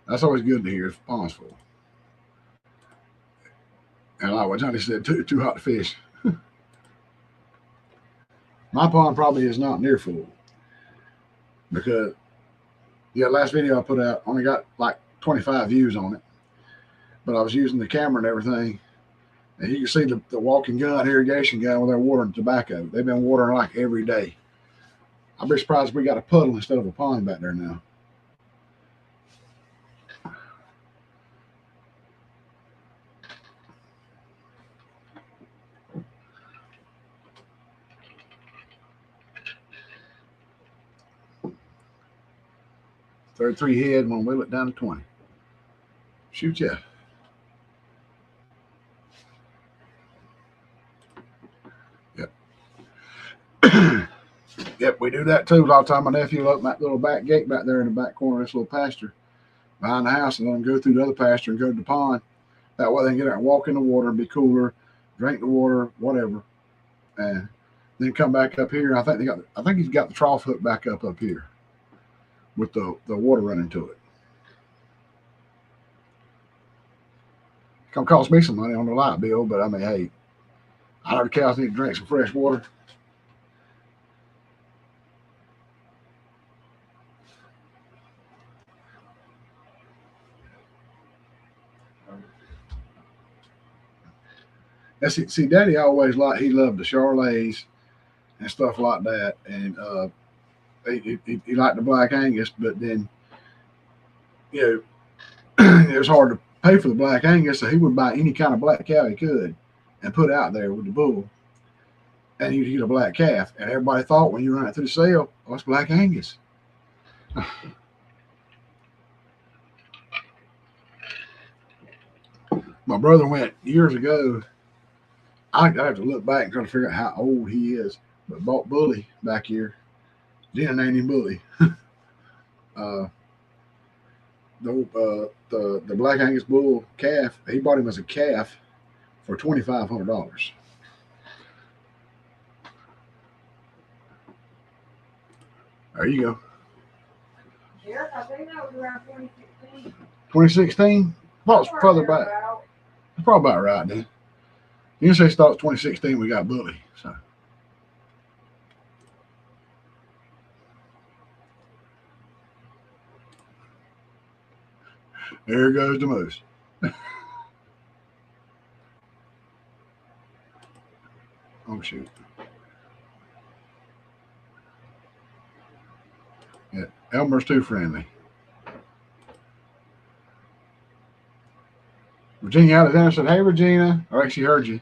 that's always good to hear. If the pond's full, and like what Johnny said, too hot to fish. My pond probably is not near full because last video I put out only got like 25 views on it, but I was using the camera and everything, and you can see the walking gun, irrigation gun, where they're watering tobacco. They've been watering like every day. I'd be surprised if we got a puddle instead of a pond back there now. 33 head, when we went down to 20. Shoot, yeah. Yep. Yep, we do that too. A lot of time my nephew will open that little back gate back there in the back corner of this little pasture behind the house and let them go through the other pasture and go to the pond. That way they can get out and walk in the water and be cooler, drink the water, whatever. And then come back up here. I think he's got the trough hook back up here with the water running to it. It's gonna cost me some money on the light bill, but I mean, hey, I know the cows need to drink some fresh water. See, Daddy always he loved the Charolais and stuff like that, and he liked the Black Angus, but then it was hard to pay for the Black Angus, so he would buy any kind of black cow he could and put out there with the bull, and he'd get a black calf, and everybody thought when you run it through the sale, oh, it's Black Angus. My brother went years ago. I have to look back and try to figure out how old he is, but bought Bully back here. Didn't name him Bully. The Black Angus bull calf, he bought him as a calf for $2,500. There you go. Yes, I think that was around 2016. 2016? Thought it was further back. That's probably about right then. You say thought 2016 we got Bully. So there goes the moose. Oh shoot. Yeah, Elmer's too friendly. Virginia Alexander said, "Hey Regina." I actually heard you.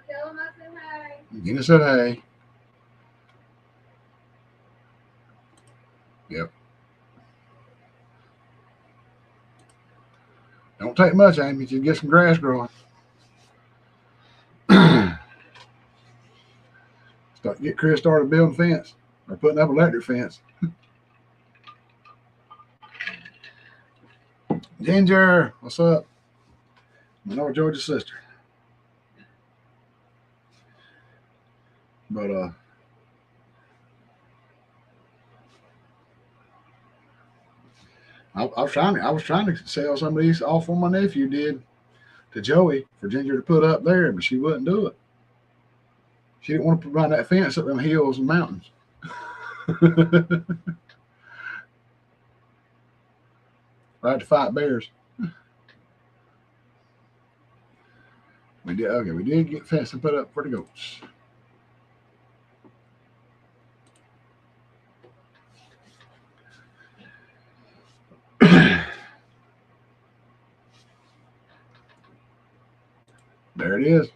Tell him I said hi. Regina said, "Hey." Yep. Don't take much, Amy. Just get some grass growing. Get Chris started building fence or putting up electric fence. Ginger, what's up? My North Georgia sister. But I was trying to sell some of these off on my nephew did to Joey for Ginger to put up there, but she wouldn't do it. She didn't want to run that fence up them hills and mountains. I had to fight bears. We did okay. We did get fence and put up for the goats. There it is.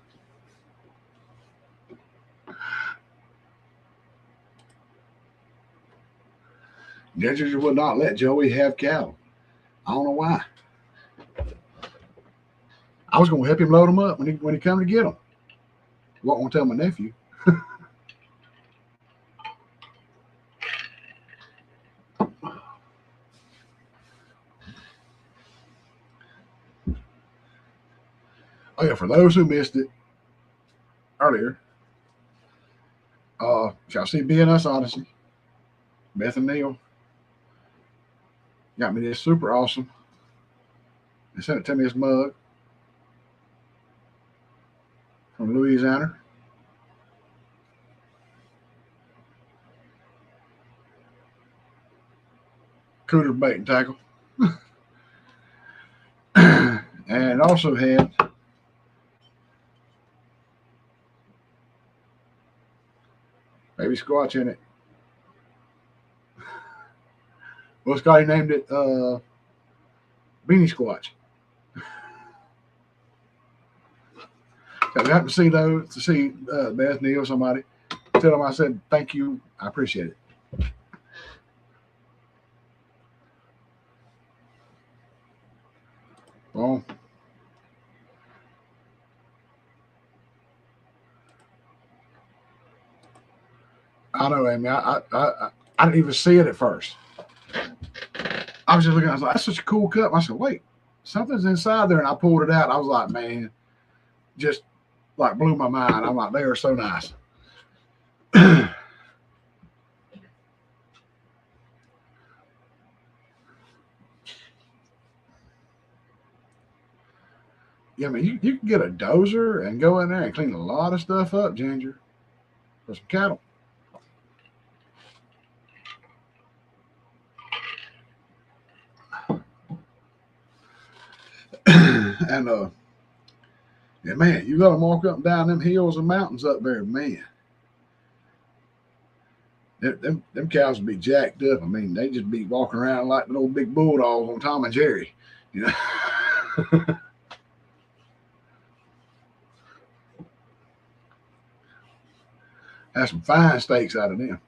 Ginger would not let Joey have cattle. I don't know why. I was going to help him load them up when he come to get them. I wasn't going to tell my nephew. Oh yeah, for those who missed it earlier, y'all see BNS Odyssey? Beth and Neil got me this super awesome. They sent it to me, this mug from Louisiana. Cooter bait and tackle. And also had baby squatch in it. Well, Scotty named it Beanie Squatch. If you happen to see those, Beth, Neil, somebody, tell them I said thank you. I appreciate it. Well, I know, Amy. I didn't even see it at first. I was just looking. I was like, "That's such a cool cup." I said, "Wait, something's inside there," and I pulled it out. And I was like, "Man, just like blew my mind." I'm like, "They are so nice." Yeah, I mean, you can get a dozer and go in there and clean a lot of stuff up, Ginger, for some cattle. And yeah, man, you let them walk up and down them hills and mountains up there, man. Them cows would be jacked up. I mean, they just be walking around like the old big bulldogs on Tom and Jerry, you know. Have some fine steaks out of them.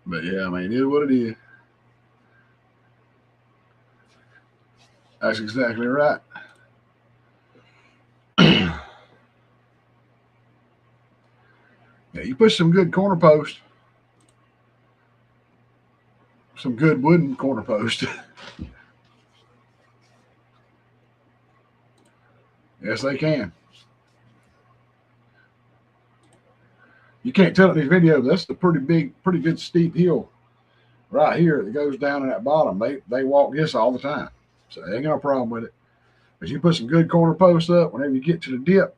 But yeah, I mean, it is what it is. That's exactly right. Yeah, you put some good corner post, some good wooden corner post. Yes, they can. You can't tell in these videos. That's a pretty big, pretty good steep hill right here that goes down in that bottom. They walk this all the time, so they ain't got no problem with it. But you put some good corner posts up whenever you get to the dip.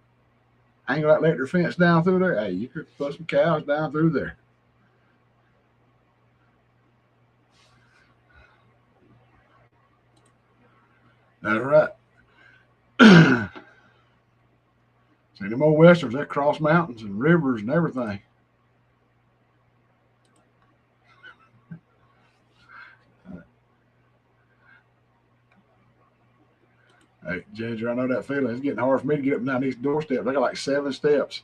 Ain't gonna let your fence down through there. Hey, you could put some cows down through there. That's right. See them old westerns that cross mountains and rivers and everything. Hey, Ginger, I know that feeling. It's getting hard for me to get up and down these doorsteps. I got like 7 steps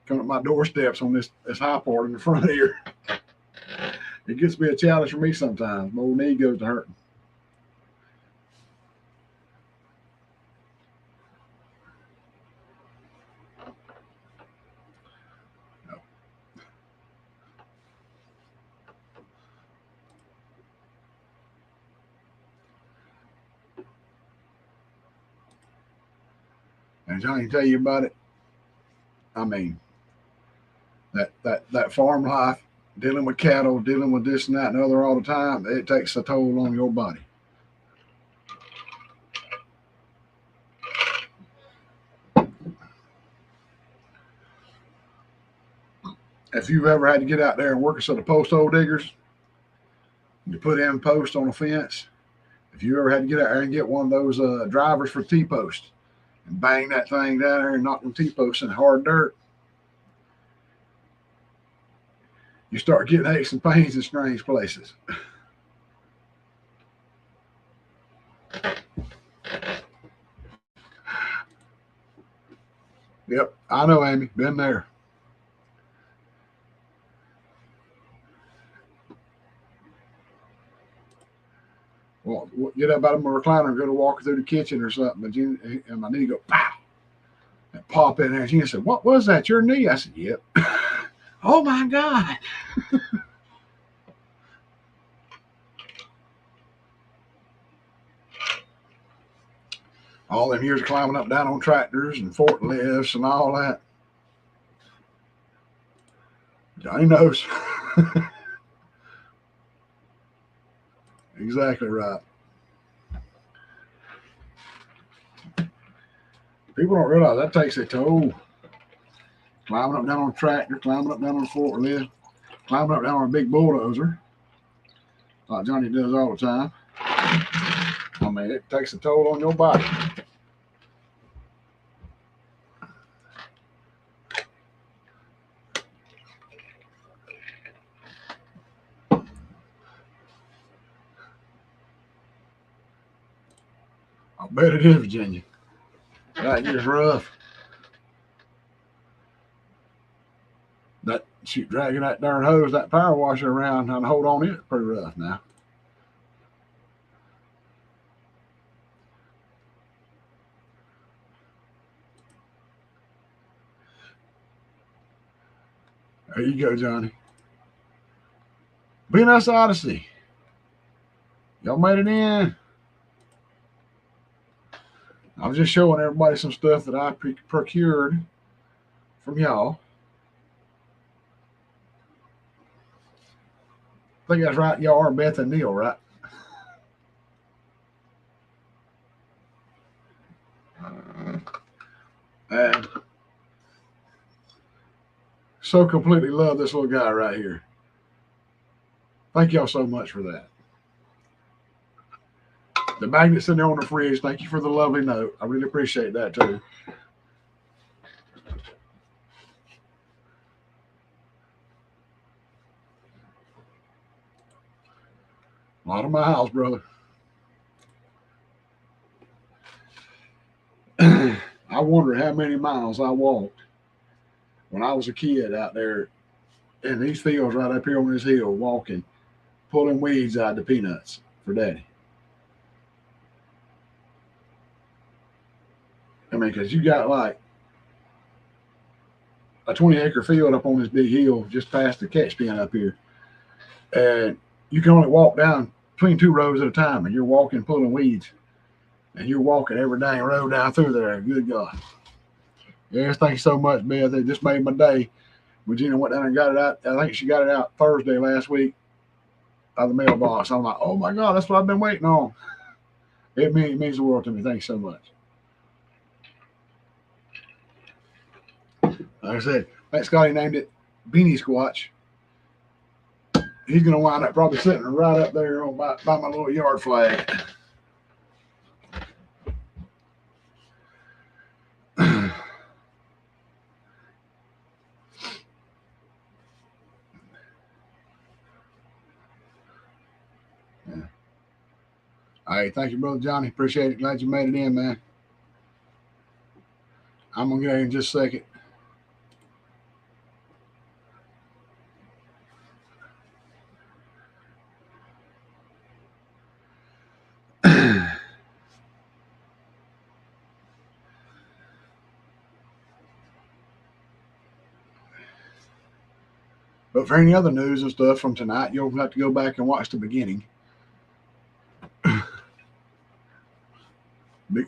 coming up my doorsteps on this high part in the front here. It gets to be a challenge for me sometimes. My old knee goes to hurting. And Johnny can tell you about it. I mean, that farm life, dealing with cattle, dealing with this and that and other all the time, it takes a toll on your body. If you've ever had to get out there and work a set of post hole diggers, you put in post on a fence. If you ever had to get out there and get one of those drivers for T post and bang that thing down there and knock them T posts in hard dirt, you start getting aches and pains in strange places. Yep, I know, Amy. Been there. Well, get up out of my recliner and go to walk through the kitchen or something, and my knee go pow and pop in there. And she said, "What was that? Your knee?" I said, "Yep." Oh my God! All them years of climbing up and down on tractors and forklifts and all that. Johnny knows. Exactly right. People don't realize that takes a toll. Climbing up and down on a tractor, climbing up and down on a forklift, climbing up and down on a big bulldozer, like Johnny does all the time. I mean, it takes a toll on your body. bet it is, Virginia. That is rough. That shoot, dragging that darn hose, that power washer around and hold on it, pretty rough now. There you go, Johnny. BNS Odyssey. Y'all made it in. I was just showing everybody some stuff that I procured from y'all. I think that's right. Y'all are Beth and Neil, right? And so completely love this little guy right here. Thank y'all so much for that. The magnet's in there on the fridge. Thank you for the lovely note. I really appreciate that too. A lot of miles, brother. I wonder how many miles I walked when I was a kid out there in these fields right up here on this hill, walking, pulling weeds out of the peanuts for Daddy. I mean, because you got like a 20-acre field up on this big hill just past the catch pen up here. And you can only walk down between 2 rows at a time, and you're walking, pulling weeds. And you're walking every dang road down through there. Good God. Yes, thank you so much, Beth. It just made my day. Regina went down and got it out. I think she got it out Thursday last week out of the mailbox. I'm like, oh my God, that's what I've been waiting on. It means the world to me. Thanks so much. Like I said, that Scotty named it Beanie Squatch. He's going to wind up probably sitting right up there by my little yard flag. All right, thank you, Brother Johnny. Appreciate it. Glad you made it in, man. I'm going to get in just a second. But for any other news and stuff from tonight, you'll have to go back and watch the beginning.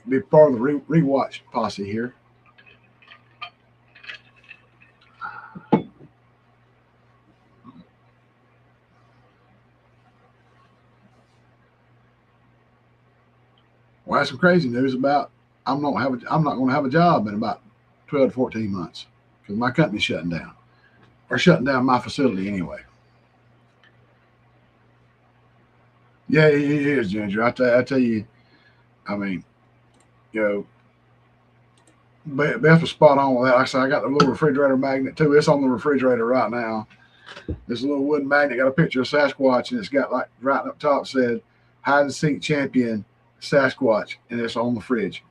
Be part of the rewatch posse here. Well, that's some crazy news about I'm not going to have a job in about 12 to 14 months because my company's shutting down, or shutting down my facility anyway. Yeah, it is, Ginger. I tell you, I mean, you know, Beth was spot on with that. Like I said, I got the little refrigerator magnet too. It's on the refrigerator right now. This little wooden magnet got a picture of Sasquatch, and it's got like right up top said hide and seek champion Sasquatch, and it's on the fridge.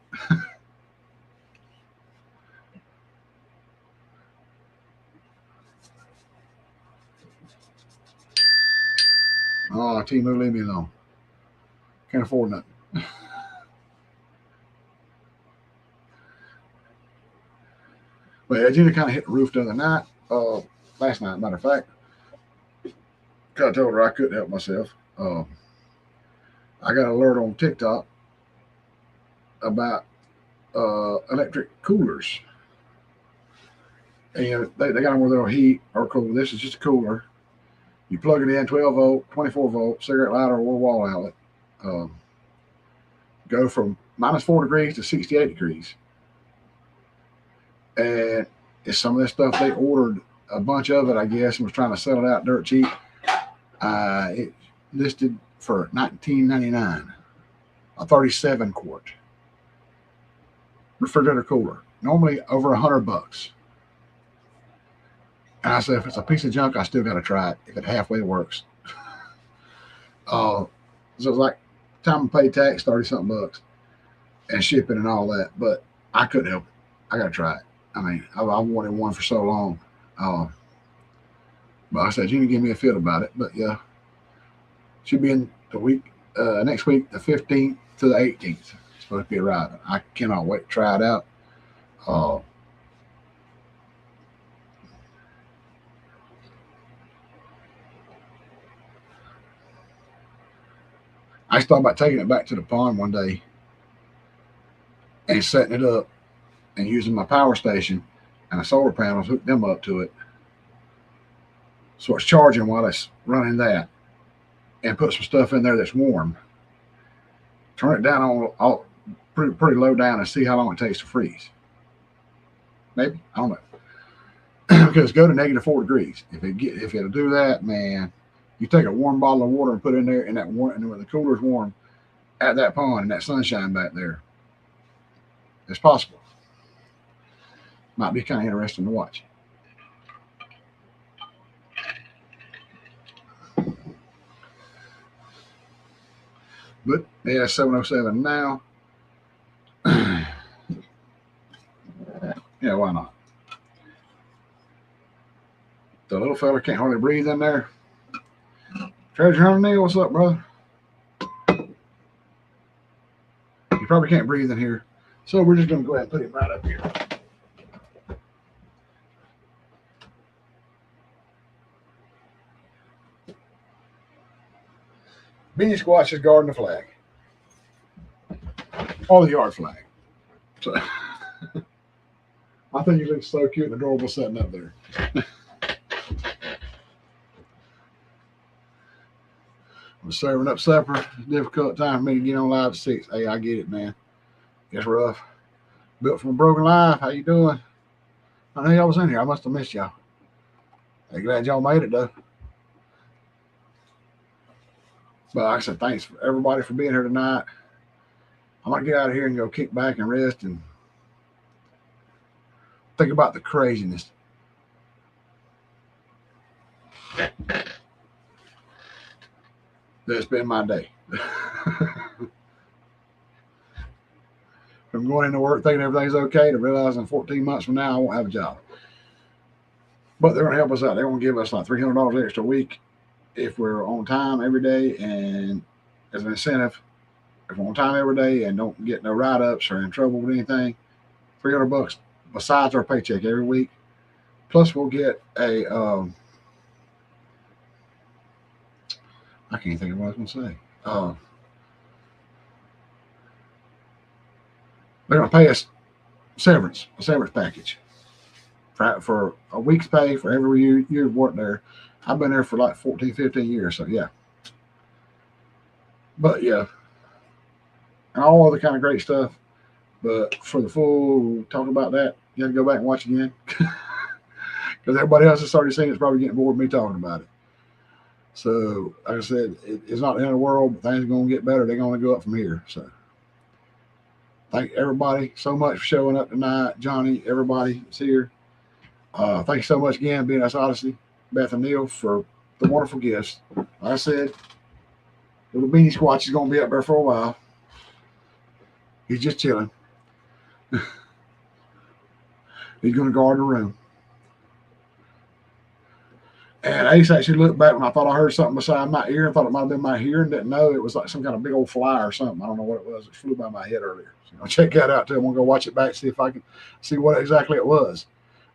Oh, Timu, leave me alone. Can't afford nothing. But Gina kind of hit the roof the other night, last night, matter of fact. I told her I couldn't help myself. I got an alert on TikTok about electric coolers. And they got them with their heat or cool. This is just a cooler. You plug it in, 12 volt, 24 volt, cigarette lighter or wall outlet. Go from -4 degrees to 68 degrees. And it's some of this stuff they ordered a bunch of it, I guess, and was trying to sell it out dirt cheap. It listed for $19.99, a 37 quart refrigerator cooler, normally over $100. And I said, if it's a piece of junk, I still got to try it if it halfway works. So it's like time to pay tax, $30-something. and shipping and all that. But I couldn't help it. I got to try it. I mean, I wanted one for so long. Uh, but like I said, you didn't give me a feel about it. But yeah, should be in the week, next week, the 15th to the 18th. It's supposed to be arriving. I cannot wait to try it out. Uh, I thought about taking it back to the pond one day and setting it up and using my power station and the solar panels, hook them up to it. So it's charging while it's running that, and put some stuff in there that's warm. Turn it down on all, pretty low down and see how long it takes to freeze. Maybe, I don't know. Because go to -4 degrees. If it'll do that, man, you take a warm bottle of water and put it in there, and that warm, and when the cooler's warm at that pond and that sunshine back there, it's possible. Might be kind of interesting to watch. But yeah, 7:07 now. Yeah, why not? The little fella can't hardly breathe in there. Treasure Hunter Neil, what's up, brother? You probably can't breathe in here. So we're just going to go ahead and put him right up here. Beanie Squatch is guarding the flag. Or the yard flag. So, I think he looks so cute and adorable sitting up there. I'm serving up supper. Difficult time for me to get on live at 6. Hey, I get it, man. It's rough. Built from a broken life. How you doing? I know y'all was in here. I must have missed y'all. Hey, glad y'all made it, though. But like I said, thanks for everybody for being here tonight. I'm going to get out of here and go kick back and rest and think about the craziness. That's been my day. From going into work thinking everything's okay to realizing 14 months from now I won't have a job. But they're going to help us out. They're going to give us like $300 extra a week if we're on time every day, and as an incentive, if we're on time every day and don't get no write-ups or in trouble with anything, $300 besides our paycheck every week. Plus we'll get a I can't think of what I was going to say. They're going to pay us a severance package for a week's pay for every year you've worked there. I've been there for like 14, 15 years, so yeah. But yeah, and all other kind of great stuff. But for the full talk about that, you have to go back and watch again. Because everybody else has already seen it's probably getting bored of me talking about it. So, like I said, it's not the end of the world, but things are going to get better. They're going to go up from here. So, thank everybody so much for showing up tonight. Johnny, everybody is here. Thank you so much again, BNS Odyssey, Beth and Neil, for the wonderful gifts. Like I said, little Beanie Squatch is going to be up there for a while. He's just chilling. He's going to guard the room. And Ace actually looked back when I thought I heard something beside my ear and thought it might have been my hearing. Didn't know it was like some kind of big old fly or something. I don't know what it was. It flew by my head earlier. So I'll check that out too. I'm going to go watch it back, see if I can see what exactly it was.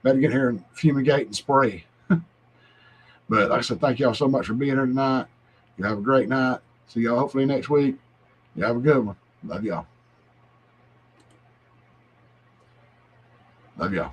Better get here and fumigate and spray. But like I said, thank y'all so much for being here tonight. You have a great night. See y'all hopefully next week. You have a good one. Love y'all. Love y'all.